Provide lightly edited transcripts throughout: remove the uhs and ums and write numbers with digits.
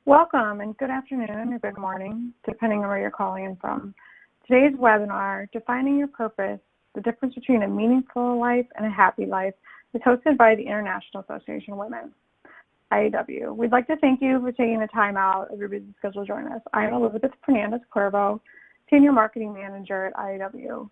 Welcome and good afternoon or good morning, depending on where you're calling in from. Today's webinar, Defining Your Purpose, the Difference Between a Meaningful Life and a Happy Life, is hosted by the International Association of Women, IAW. We'd like to thank you for taking the time out of your busy schedule to join us. I'm Elizabeth Fernandez-Cuervo, Senior Marketing Manager at IAW.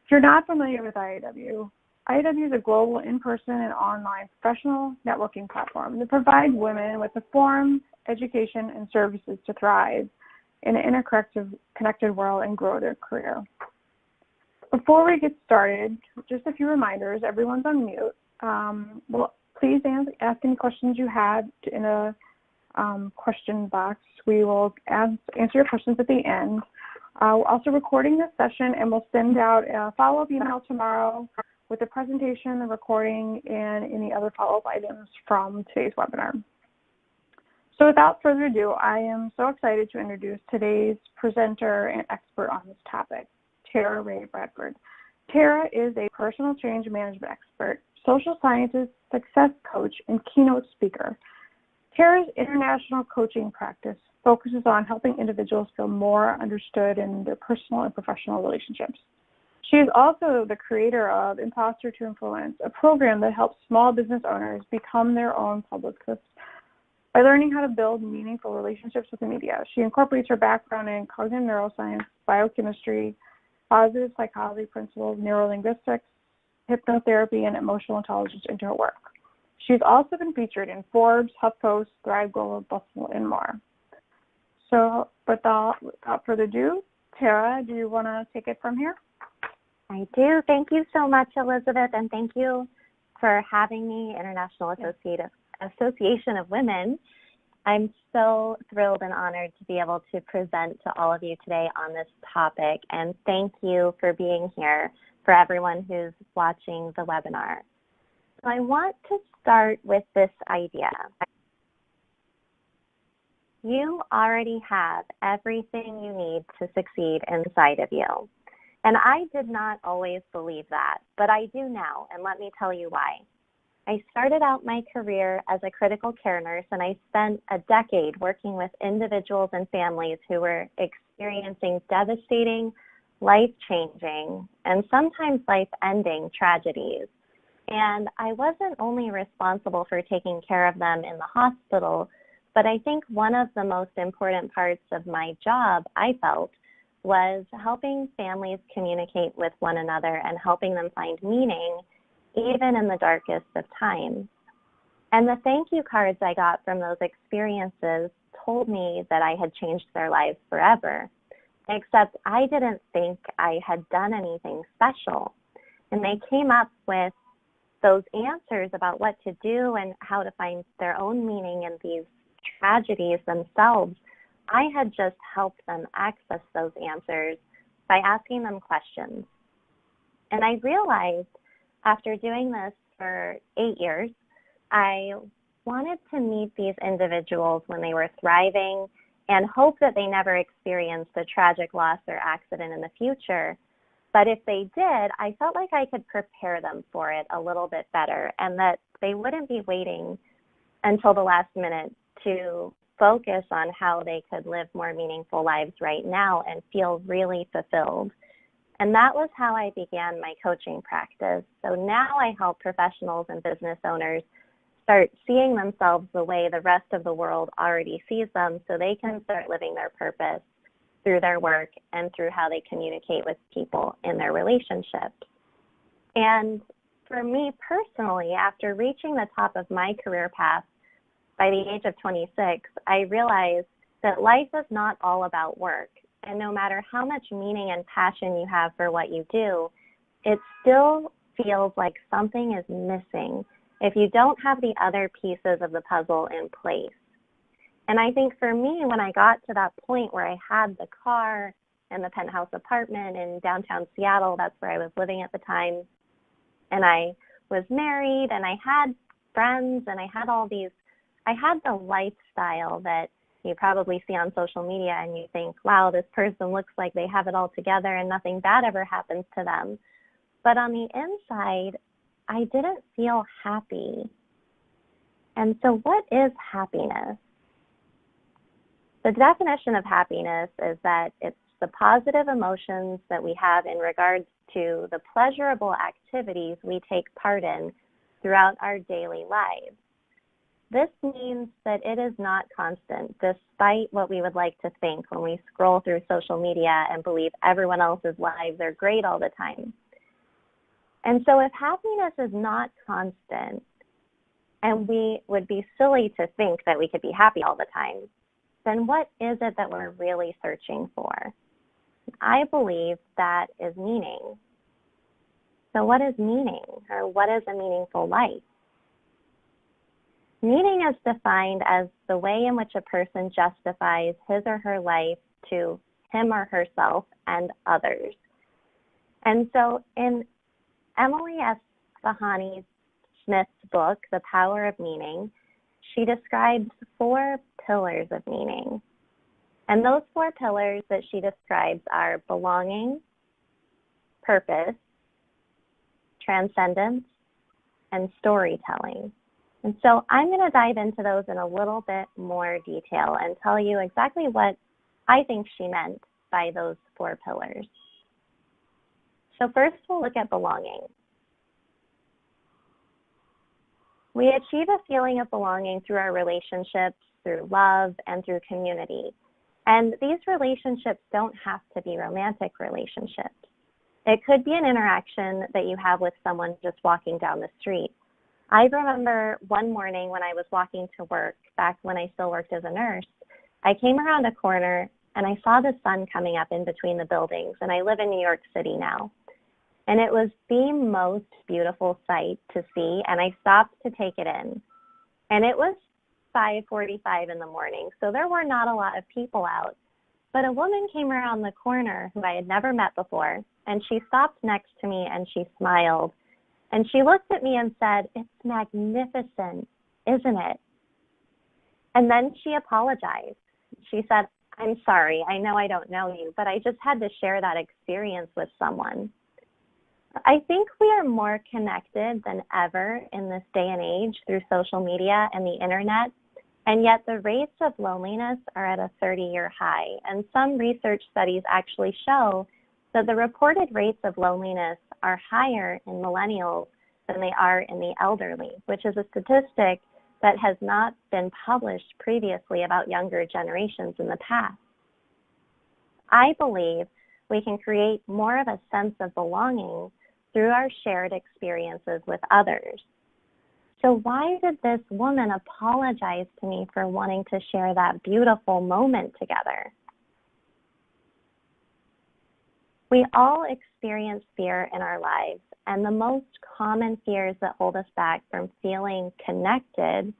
If you're not familiar with IAW is a global in-person and online professional networking platform that provides women with the forum, education, and services to thrive in an interconnected world and grow their career. Before we get started, just a few reminders. Everyone's on mute. Please ask any questions you have in a question box. We will answer your questions at the end. We're also recording this session, and we'll send out a follow-up email tomorrow with the presentation, the recording, and any other follow-up items from today's webinar. So without further ado, I am so excited to introduce today's presenter and expert on this topic, Tara Ray Bradford. Tara is a personal change management expert, social sciences success coach, and keynote speaker. Tara's international coaching practice focuses on helping individuals feel more understood in their personal and professional relationships. She is also the creator of Imposter to Influence, a program that helps small business owners become their own publicists by learning how to build meaningful relationships with the media. She incorporates her background in cognitive neuroscience, biochemistry, positive psychology principles, neurolinguistics, hypnotherapy, and emotional intelligence into her work. She's also been featured in Forbes, HuffPost, Thrive Global, Bustle, and more. So without further ado, Tara, do you want to take it from here? I do. Thank you so much, Elizabeth, and thank you for having me, International Association of Women. I'm so thrilled and honored to be able to present to all of you today on this topic, and thank you for being here for everyone who's watching the webinar. So I want to start with this idea. You already have everything you need to succeed inside of you. And I did not always believe that, but I do now, and let me tell you why. I started out my career as a critical care nurse, and I spent a decade working with individuals and families who were experiencing devastating, life-changing, and sometimes life-ending tragedies. And I wasn't only responsible for taking care of them in the hospital, but I think one of the most important parts of my job, I felt, was helping families communicate with one another and helping them find meaning even in the darkest of times. And the thank you cards I got from those experiences told me that I had changed their lives forever, except I didn't think I had done anything special. And they came up with those answers about what to do and how to find their own meaning in these tragedies themselves. I had just helped them access those answers by asking them questions. And I realized after doing this for 8 years, I wanted to meet these individuals when they were thriving and hope that they never experienced a tragic loss or accident in the future. But if they did, I felt like I could prepare them for it a little bit better and that they wouldn't be waiting until the last minute to focus on how they could live more meaningful lives right now and feel really fulfilled. And that was how I began my coaching practice. So now I help professionals and business owners start seeing themselves the way the rest of the world already sees them so they can start living their purpose through their work and through how they communicate with people in their relationships. And for me personally, after reaching the top of my career path, by the age of 26, I realized that life is not all about work. And no matter how much meaning and passion you have for what you do, it still feels like something is missing if you don't have the other pieces of the puzzle in place. And I think for me, when I got to that point where I had the car and the penthouse apartment in downtown Seattle, that's where I was living at the time, and I was married and I had friends and I had the lifestyle that you probably see on social media and you think, wow, this person looks like they have it all together and nothing bad ever happens to them. But on the inside, I didn't feel happy. And so what is happiness? The definition of happiness is that it's the positive emotions that we have in regards to the pleasurable activities we take part in throughout our daily lives. This means that it is not constant, despite what we would like to think when we scroll through social media and believe everyone else's lives are great all the time. And so if happiness is not constant, and we would be silly to think that we could be happy all the time, then what is it that we're really searching for? I believe that is meaning. So what is meaning, or what is a meaningful life? Meaning is defined as the way in which a person justifies his or her life to him or herself and others. And so in Emily Esfahani Smith's book, The Power of Meaning, she describes 4 pillars of meaning. And those 4 pillars that she describes are belonging, purpose, transcendence, and storytelling. And so I'm going to dive into those in a little bit more detail and tell you exactly what I think she meant by those 4 pillars. So first we'll look at belonging. We achieve a feeling of belonging through our relationships, through love, and through community. And these relationships don't have to be romantic relationships. It could be an interaction that you have with someone just walking down the street. I remember one morning when I was walking to work, back when I still worked as a nurse, I came around a corner and I saw the sun coming up in between the buildings, and I live in New York City now. And it was the most beautiful sight to see, and I stopped to take it in. And it was 5:45 in the morning, so there were not a lot of people out. But a woman came around the corner who I had never met before, and she stopped next to me and she smiled. And she looked at me and said, "It's magnificent, isn't it?" And then she apologized. She said, "I'm sorry, I know I don't know you, but I just had to share that experience with someone." I think we are more connected than ever in this day and age through social media and the internet, and yet the rates of loneliness are at a 30-year high. And some research studies actually show that the reported rates of loneliness are higher in millennials than they are in the elderly, which is a statistic that has not been published previously about younger generations in the past. I believe we can create more of a sense of belonging through our shared experiences with others. So why did this woman apologize to me for wanting to share that beautiful moment together? We all experience fear in our lives, and the most common fears that hold us back from feeling connected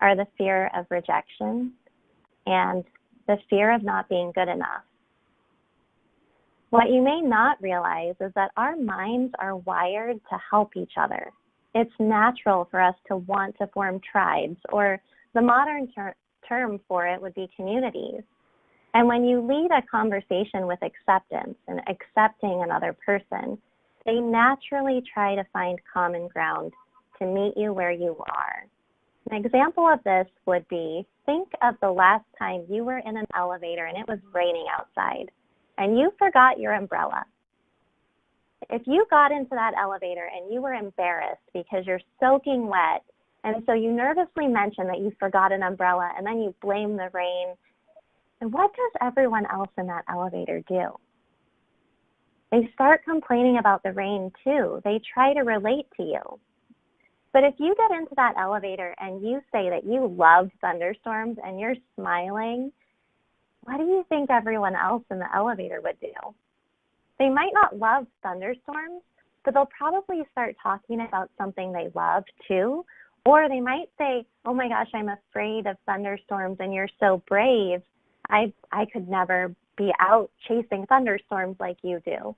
are the fear of rejection and the fear of not being good enough. What you may not realize is that our minds are wired to help each other. It's natural for us to want to form tribes, or the modern term for it would be communities. And when you lead a conversation with acceptance and accepting another person, they naturally try to find common ground to meet you where you are. An example of this would be, think of the last time you were in an elevator and it was raining outside, and you forgot your umbrella. If you got into that elevator and you were embarrassed because you're soaking wet, and so you nervously mention that you forgot an umbrella, and then you blame the rain, and what does everyone else in that elevator do? They start complaining about the rain too. They try to relate to you. But if you get into that elevator and you say that you love thunderstorms and you're smiling, what do you think everyone else in the elevator would do? They might not love thunderstorms, but they'll probably start talking about something they love too. Or they might say, "Oh my gosh, I'm afraid of thunderstorms and you're so brave. I could never be out chasing thunderstorms like you do."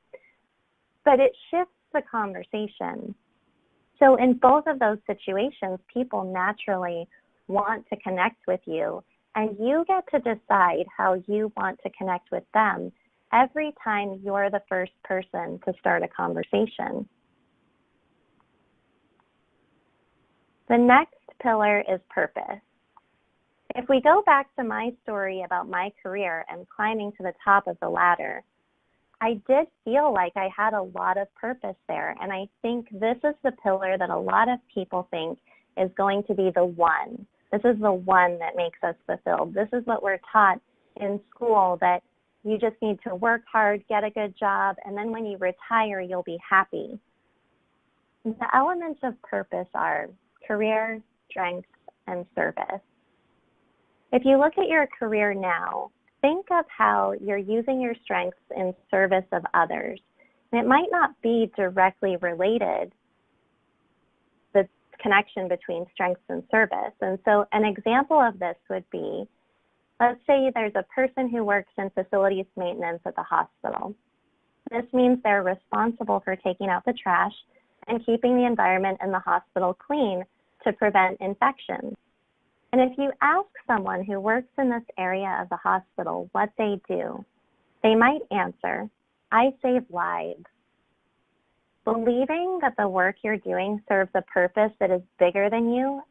But it shifts the conversation. So in both of those situations, people naturally want to connect with you, and you get to decide how you want to connect with them every time you're the first person to start a conversation. The next pillar is purpose. If we go back to my story about my career and climbing to the top of the ladder, I did feel like I had a lot of purpose there. And I think this is the pillar that a lot of people think is going to be the one. This is the one that makes us fulfilled. This is what we're taught in school, that you just need to work hard, get a good job, and then when you retire, you'll be happy. The elements of purpose are career, strengths, and service. If you look at your career now, think of how you're using your strengths in service of others. And it might not be directly related, the connection between strengths and service. And so an example of this would be, let's say there's a person who works in facilities maintenance at the hospital. This means they're responsible for taking out the trash and keeping the environment in the hospital clean to prevent infections. And if you ask someone who works in this area of the hospital what they do, they might answer, I save lives. Believing that the work you're doing serves a purpose that is bigger than you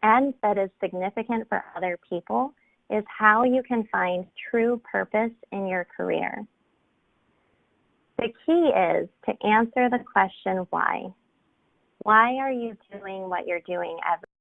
and that is significant for other people is how you can find true purpose in your career. The key is to answer the question why. Why are you doing what you're doing every